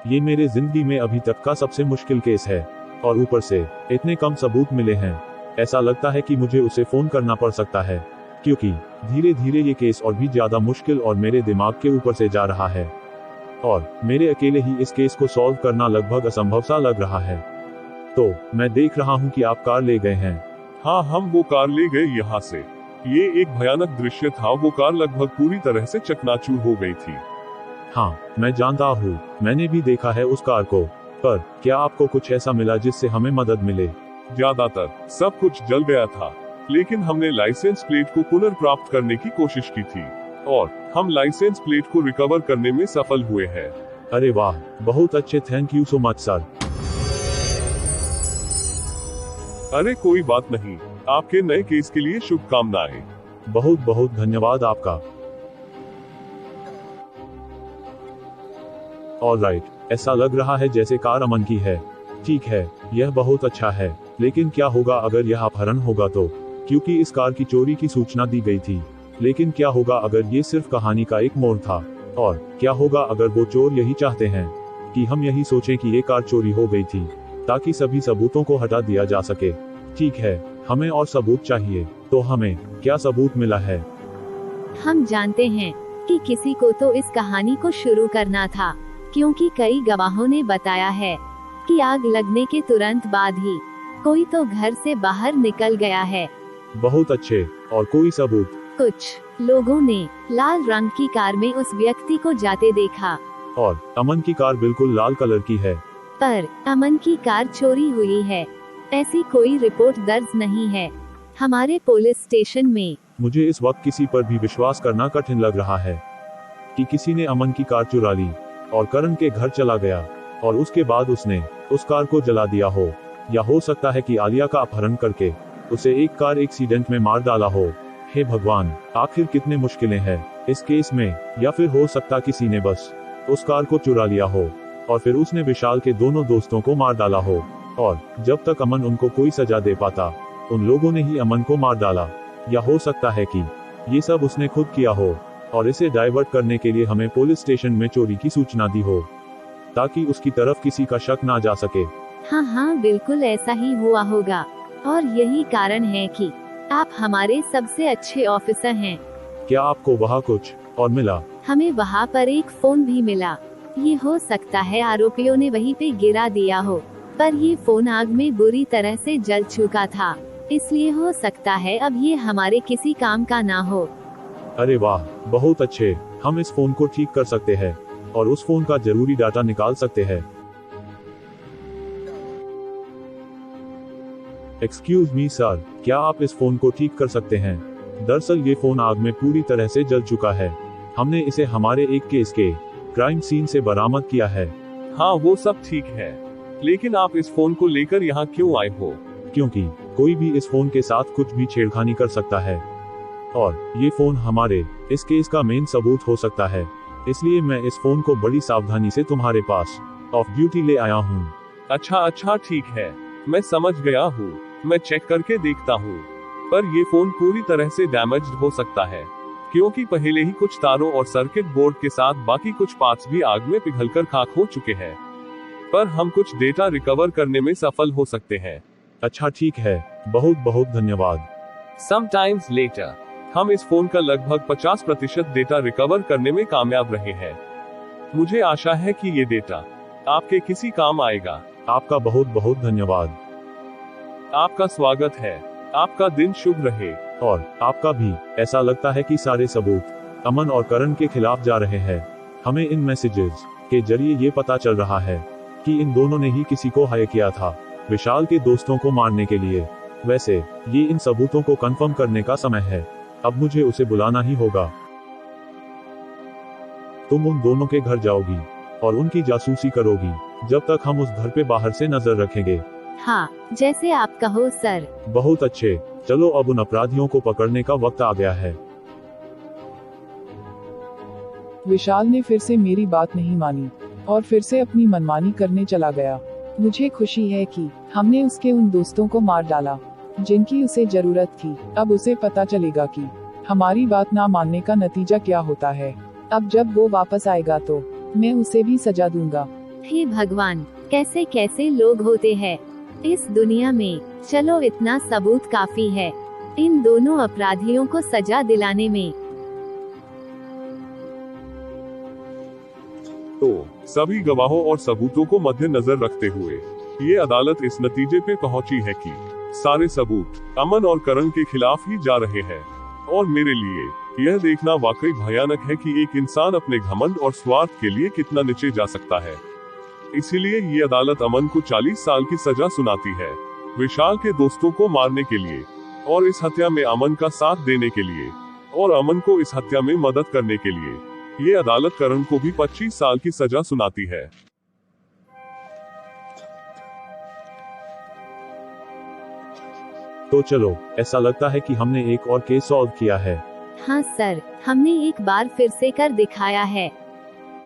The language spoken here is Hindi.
ये मेरे जिंदगी में अभी तक का सबसे मुश्किल केस है, और ऊपर से इतने कम सबूत मिले हैं। ऐसा लगता है कि मुझे उसे फोन करना पड़ सकता है, क्योंकि धीरे धीरे ये केस और भी ज्यादा मुश्किल और मेरे दिमाग के ऊपर से जा रहा है, और मेरे अकेले ही इस केस को सॉल्व करना लगभग असंभव सा लग रहा है। तो मैं देख रहा हूँ कि आप कार ले गए हैं। हाँ, हम वो कार ले गए यहाँ से। ये एक भयानक दृश्य था। वो कार लगभग पूरी तरह से चकनाचूर हो गई थी। हाँ, मैं जानता हूँ, मैंने भी देखा है उस कार को। पर क्या आपको कुछ ऐसा मिला जिससे हमें मदद मिले? ज्यादातर सब कुछ जल गया था, लेकिन हमने लाइसेंस प्लेट को पुनर्प्राप्त करने की कोशिश की थी, और हम लाइसेंस प्लेट को रिकवर करने में सफल हुए हैं। अरे वाह, बहुत अच्छे, thank you so much sir. अरे कोई बात नहीं, आपके नए केस के लिए शुभकामनाएं। बहुत बहुत धन्यवाद आपका। ऑलराइट, ऐसा लग रहा है जैसे कार अमन की है। ठीक है, यह बहुत अच्छा है, लेकिन क्या होगा अगर यह अपहरण होगा तो? क्योंकि इस कार की चोरी की सूचना दी गई थी। लेकिन क्या होगा अगर ये सिर्फ कहानी का एक मोड़ था? और क्या होगा अगर वो चोर यही चाहते हैं कि हम यही सोचें कि ये कार चोरी हो गई थी, ताकि सभी सबूतों को हटा दिया जा सके? ठीक है, हमें और सबूत चाहिए। तो हमें क्या सबूत मिला है? हम जानते हैं कि किसी को तो इस कहानी को शुरू करना था, क्योंकि कई गवाहों ने बताया है कि आग लगने के तुरंत बाद ही कोई तो घर से बाहर निकल गया है। बहुत अच्छे, और कोई सबूत? कुछ लोगों ने लाल रंग की कार में उस व्यक्ति को जाते देखा। और अमन की कार बिल्कुल लाल कलर की है। पर अमन की कार चोरी हुई है, ऐसी कोई रिपोर्ट दर्ज नहीं है हमारे पुलिस स्टेशन में। मुझे इस वक्त किसी पर भी विश्वास करना कठिन लग रहा है कि किसी ने अमन की कार चुरा ली और करण के घर चला गया, और उसके बाद उसने उस कार को जला दिया हो। या हो सकता है कि आलिया का अपहरण करके उसे एक कार एक्सीडेंट में मार डाला हो। हे भगवान, आखिर कितने मुश्किलें हैं इस केस में। या फिर हो सकता किसी ने बस उस कार को चुरा लिया हो, और फिर उसने विशाल के दोनों दोस्तों को मार डाला हो, और जब तक अमन उनको कोई सजा दे पाता, उन लोगों ने ही अमन को मार डाला। या हो सकता है कि ये सब उसने खुद किया हो, और इसे डाइवर्ट करने के लिए हमें पुलिस स्टेशन में चोरी की सूचना दी हो, ताकि उसकी तरफ किसी का शक ना जा सके। हाँ हाँ, बिल्कुल ऐसा ही हुआ होगा, और यही कारण है कि आप हमारे सबसे अच्छे ऑफिसर हैं। क्या आपको वहाँ कुछ और मिला? हमें वहाँ पर एक फोन भी मिला। ये हो सकता है आरोपियों ने वहीं पे गिरा दिया हो, पर ये फोन आग में बुरी तरह से जल चुका था, इसलिए हो सकता है अब ये हमारे किसी काम का ना हो। अरे वाह, बहुत अच्छे, हम इस फोन को ठीक कर सकते हैं, और उस फोन का जरूरी डाटा निकाल सकते हैं। एक्सक्यूज मी सर, क्या आप इस फोन को ठीक कर सकते हैं? दरअसल ये फोन आग में पूरी तरह से जल चुका है। हमने इसे हमारे एक केस के क्राइम सीन से बरामद किया है। हाँ, वो सब ठीक है, लेकिन आप इस फोन को लेकर यहाँ क्यों आए हो? क्योंकि कोई भी इस फोन के साथ कुछ भी छेड़खानी कर सकता है, और ये फोन हमारे इस केस का मेन सबूत हो सकता है। इसलिए मैं इस फोन को बड़ी सावधानी से तुम्हारे पास ऑफ ड्यूटी ले आया हूँ। अच्छा, ठीक है, मैं समझ गया हूँ। मैं चेक करके देखता हूँ, पर ये फोन पूरी तरह से डैमेज्ड हो सकता है, क्योंकि पहले ही कुछ तारों और सर्किट बोर्ड के साथ बाकी कुछ पार्ट्स भी आग में पिघलकर खाक हो चुके हैं। पर हम कुछ डेटा रिकवर करने में सफल हो सकते हैं। अच्छा ठीक है, बहुत बहुत धन्यवाद। समटाइम्स लेटर, हम इस फोन का लगभग 50% डेटा रिकवर करने में कामयाब रहे हैं। मुझे आशा है कि ये डेटा आपके किसी काम आएगा। आपका बहुत बहुत धन्यवाद। आपका स्वागत है। आपका दिन शुभ रहे। और आपका भी। ऐसा लगता है कि सारे सबूत अमन और करण के खिलाफ जा रहे हैं। हमें इन मैसेजेस के जरिए ये पता चल रहा है कि इन दोनों ने ही किसी को हायर किया था विशाल के दोस्तों को मारने के लिए। वैसे ये इन सबूतों को कंफर्म करने का समय है। अब मुझे उसे बुलाना ही होगा। तुम उन दोनों के घर जाओगी और उनकी जासूसी करोगी जब तक हम उस घर पे बाहर से नजर रखेंगे। हाँ, जैसे आप कहो सर। बहुत अच्छे, चलो अब उन अपराधियों को पकड़ने का वक्त आ गया है। विशाल ने फिर से मेरी बात नहीं मानी और फिर से अपनी मनमानी करने चला गया। मुझे खुशी है कि हमने उसके उन दोस्तों को मार डाला जिनकी उसे जरूरत थी। अब उसे पता चलेगा कि हमारी बात ना मानने का नतीजा क्या होता है। अब जब वो वापस आएगा तो मैं उसे भी सजा दूंगा। हे भगवान, कैसे कैसे लोग होते हैं इस दुनिया में। चलो इतना सबूत काफी है इन दोनों अपराधियों को सजा दिलाने में। तो सभी गवाहों और सबूतों को मद्देनजर रखते हुए ये अदालत इस नतीजे पे पहुंची है कि सारे सबूत अमन और करण के खिलाफ ही जा रहे हैं। और मेरे लिए यह देखना वाकई भयानक है कि एक इंसान अपने घमंड और स्वार्थ के लिए कितना नीचे जा सकता है। इसीलिए ये अदालत अमन को 40 साल की सजा सुनाती है, विशाल के दोस्तों को मारने के लिए और इस हत्या में अमन का साथ देने के लिए, और अमन को इस हत्या में मदद करने के लिए। ये अदालत करण को भी 25 साल की सजा सुनाती है। तो चलो, ऐसा लगता है कि हमने एक और केस सॉल्व किया है। हाँ सर, हमने एक बार फिर से कर दिखाया है।